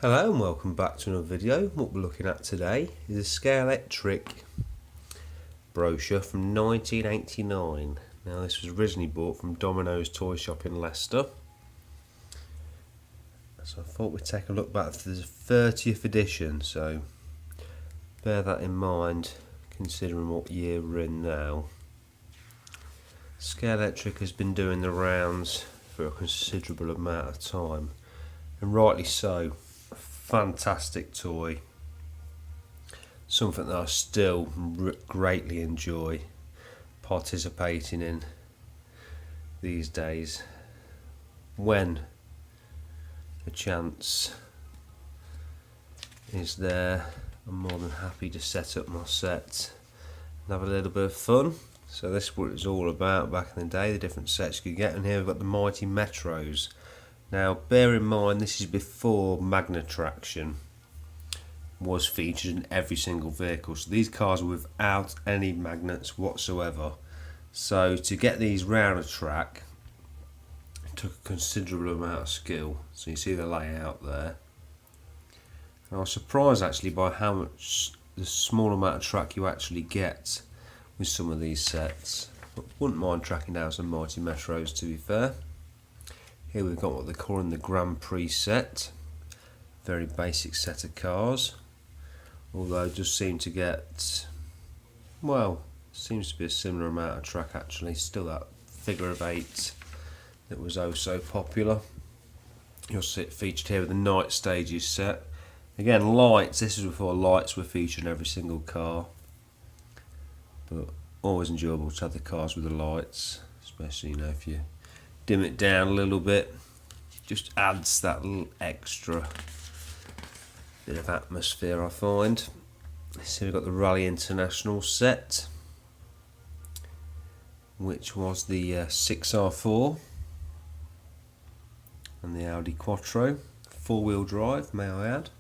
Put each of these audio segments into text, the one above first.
Hello and welcome back to another video. What we're looking at today is a Scalextric brochure from 1989. Now this was originally bought from Domino's toy shop in Leicester. So I thought we'd take a look back to the 30th edition, so bear that in mind considering what year we're in now. Scalextric has been doing the rounds for a considerable amount of time, and rightly so. Fantastic toy, something that I still greatly enjoy participating in these days. When a chance is there, I'm more than happy to set up my set and have a little bit of fun. So this is what it was all about back in the day, the different sets you could get, and here we've got the mighty Metros. Now bear in mind this is before magnet traction was featured in every single vehicle, so these cars were without any magnets whatsoever. So to get these round a track took a considerable amount of skill. So you see the layout there. And I was surprised actually by how much the small amount of track you actually get with some of these sets. But wouldn't mind tracking down some mighty Metros, to be fair. Here we've got what they're calling the Grand Prix set. Very basic set of cars, although it does seem to get, well, seems to be a similar amount of track actually. Still that figure of 8 that was oh so popular. You'll see it featured here with the night stages set. Again, lights, this is before lights were featured in every single car, but always enjoyable to have the cars with the lights, especially, you know, if you dim it down a little bit, just adds that little extra bit of atmosphere, I find. So we've got the Rally International set, which was the 6R4 and the Audi Quattro, 4-wheel drive, may I add.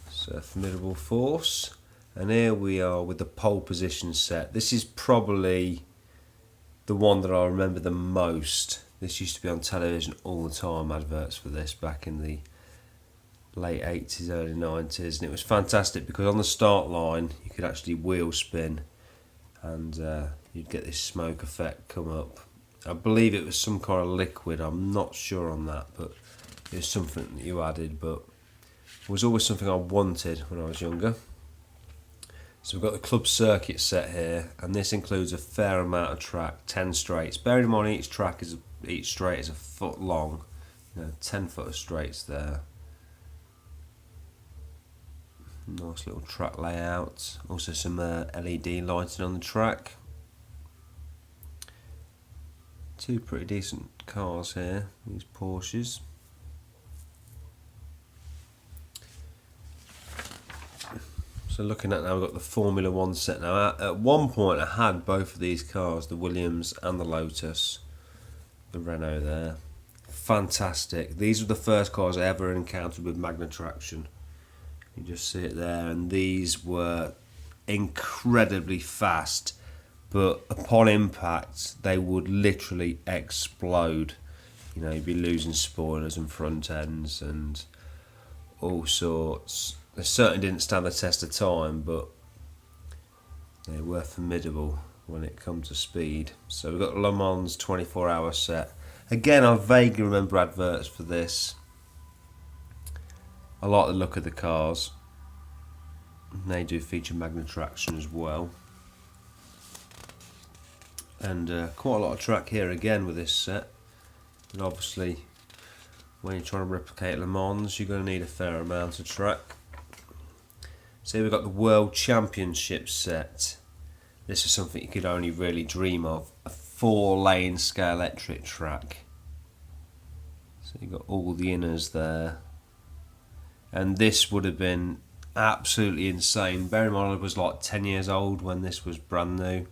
So a formidable force. And here we are with the pole position set. This is probably the one that I remember the most. This used to be on television all the time, adverts for this back in the late 80s, early 90s, and it was fantastic because on the start line you could actually wheel spin and you'd get this smoke effect come up. I believe it was some kind of liquid, I'm not sure on that, but it was something that you added, but it was always something I wanted when I was younger. So we've got the club circuit set here, and this includes a fair amount of track, 10 straights. Bearing in mind each straight is a foot long, 10 foot of straights there. Nice little track layout. Also some LED lighting on the track. Two pretty decent cars here, these Porsches. So looking at now, we've got the Formula 1 set now. At one point I had both of these cars, the Williams and the Lotus, the Renault there. Fantastic. These were the first cars I ever encountered with magnet traction. You just see it there, and these were incredibly fast, but upon impact they would literally explode. You'd be losing spoilers and front ends and all sorts. They certainly didn't stand the test of time, but they were formidable when it comes to speed. So we've got Le Mans 24-hour set. Again, I vaguely remember adverts for this. I like the look of the cars. They do feature magnet traction as well. And quite a lot of track here again with this set. And obviously, when you're trying to replicate Le Mans, you're going to need a fair amount of track. So here we've got the World Championship set. This is something you could only really dream of. A 4-lane Scalextric track. So you've got all the inners there. And this would have been absolutely insane. Bear in mind I was like 10 years old when this was brand new.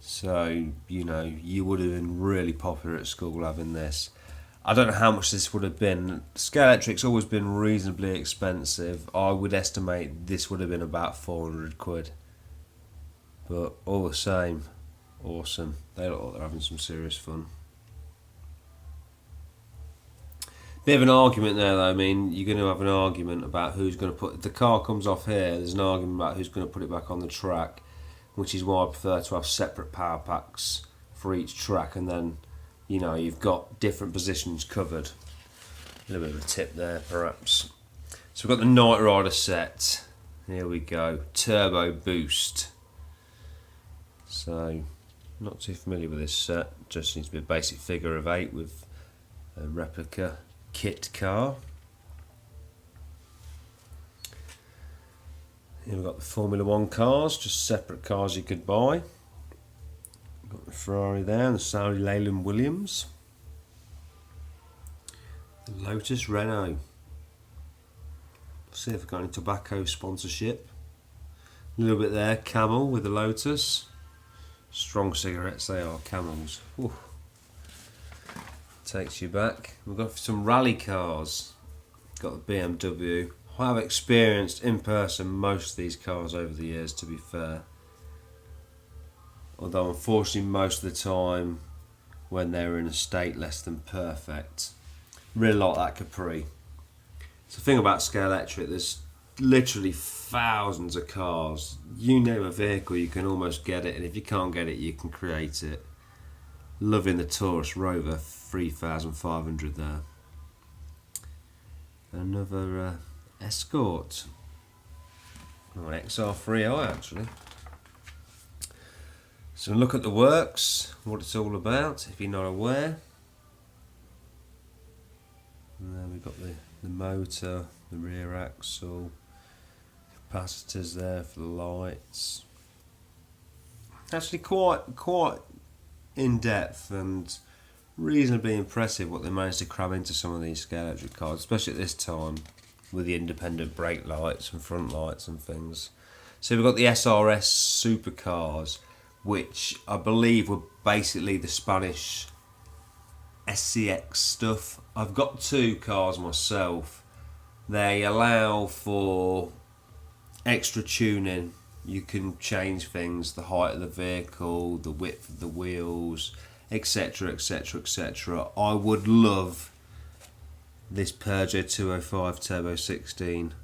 So, you would have been really popular at school having this. I don't know how much this would have been. Scalextric's always been reasonably expensive. I would estimate this would have been about 400 quid. But all the same, awesome. They look like they're having some serious fun. Bit of an argument there though. I mean, you're going to have an argument about who's going to put... The car comes off here, there's an argument about who's going to put it back on the track, which is why I prefer to have separate power packs for each track, and then, you know, you've got different positions covered. A little bit of a tip there, perhaps. So we've got the Knight Rider set. Here we go. Turbo Boost. So, not too familiar with this set. Just needs to be a basic figure of 8 with a replica kit car. Here we've got the Formula 1 cars, just separate cars you could buy. Got the Ferrari there, and the Saudi Leyland Williams. The Lotus Renault. See if we've got any tobacco sponsorship. A little bit there, Camel with the Lotus. Strong cigarettes they are, Camels. Ooh. Takes you back. We've got some rally cars. Got the BMW. I have experienced in person most of these cars over the years, to be fair. Although unfortunately most of the time when they're in a state less than perfect. Really like that Capri. It's the thing about Scalextric, there's literally thousands of cars. You name a vehicle, you can almost get it, and if you can't get it, you can create it. Loving the Taurus Rover 3500 there. Another Escort. Oh, XR3i actually. So look at the works, what it's all about, if you're not aware. And then we've got the motor, the rear axle, capacitors there for the lights. Actually quite in depth and reasonably impressive what they managed to cram into some of these Scalextric cars, especially at this time with the independent brake lights and front lights and things. So we've got the SRS supercars, which I believe were basically the Spanish SCX stuff. I've got 2 cars myself. They allow for extra tuning. You can change things, the height of the vehicle, the width of the wheels, etc, etc, etc. I would love this Peugeot 205 Turbo 16.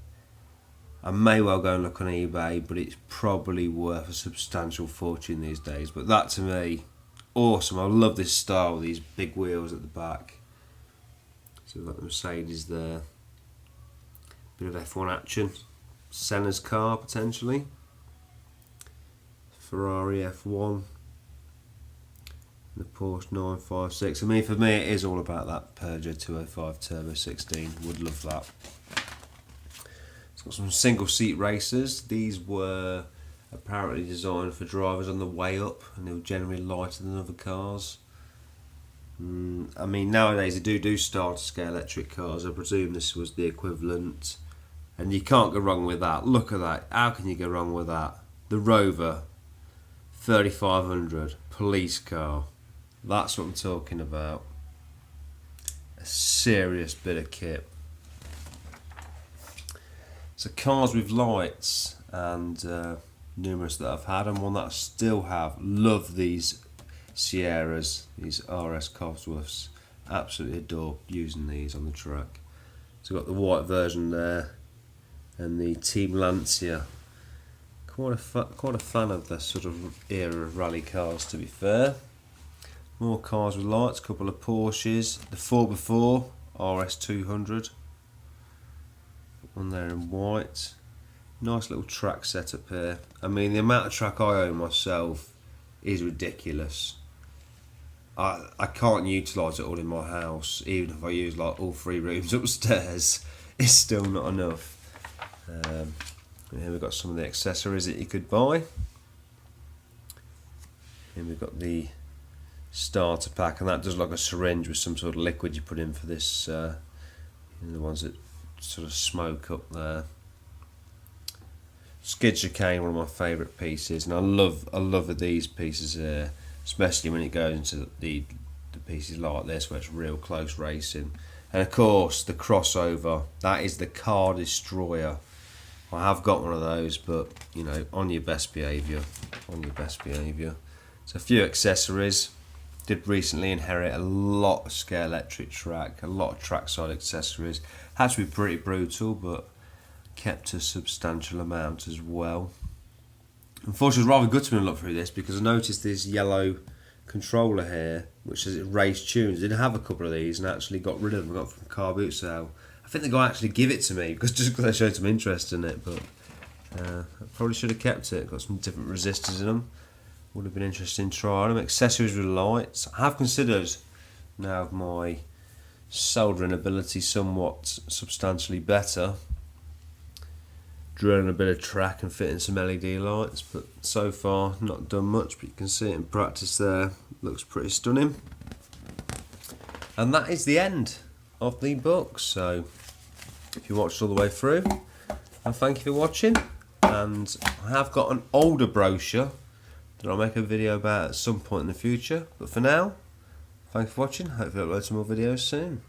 I may well go and look on eBay, but it's probably worth a substantial fortune these days. But that to me, awesome. I love this style with these big wheels at the back. So we've got the Mercedes there. Bit of F1 action. Senna's car potentially. Ferrari F1. The Porsche 956. I mean, for me, it is all about that Peugeot 205 Turbo 16. Would love that. It's got some single seat racers. These were apparently designed for drivers on the way up, and they were generally lighter than other cars. I mean, nowadays they do starter Scalextric cars. I presume this was the equivalent, and you can't go wrong with that. Look at that. How can you go wrong with that? The Rover 3500 police car. That's what I'm talking about. A serious bit of kit. So cars with lights, and numerous that I've had, and one that I still have. Love these Sierras, these RS Cosworths. Absolutely adore using these on the track. So we've got the white version there, and the Team Lancia. Quite a fan of this sort of era of rally cars, to be fair. More cars with lights, a couple of Porsches, the 4x4 RS200. One there in white. Nice little track setup here. I mean, the amount of track I own myself is ridiculous. I can't utilise it all in my house, even if I use like all 3 rooms upstairs. It's still not enough. Here we've got some of the accessories that you could buy. Here we've got the starter pack, and that does like a syringe with some sort of liquid you put in for this, the ones that sort of smoke up there. Skid chicane, one of my favourite pieces, and I love these pieces here, especially when it goes into the pieces like this where it's real close racing. And of course the crossover, that is the car destroyer. I have got one of those, but you know, on your best behaviour. So a few accessories. Did recently inherit a lot of Scalextric track, a lot of trackside accessories. Had to be pretty brutal, but kept a substantial amount as well. Unfortunately, it was rather good to me to look through this because I noticed this yellow controller here, which says it raised tunes. I did have a couple of these and actually got rid of them. I got from a car boot sale. I think the guy actually gave it to me because they showed some interest in it, but I probably should have kept it. Got some different resistors in them. Would have been interesting trying them. Accessories with lights. I have considered now my soldering ability somewhat substantially better, drilling a bit of track and fitting some LED lights, but so far not done much, but you can see it in practice there. Looks pretty stunning. And that is the end of the book. So if you watched all the way through, I thank you for watching, and I have got an older brochure that I'll make a video about at some point in the future, but for now, thanks for watching. Hopefully I'll upload some more videos soon.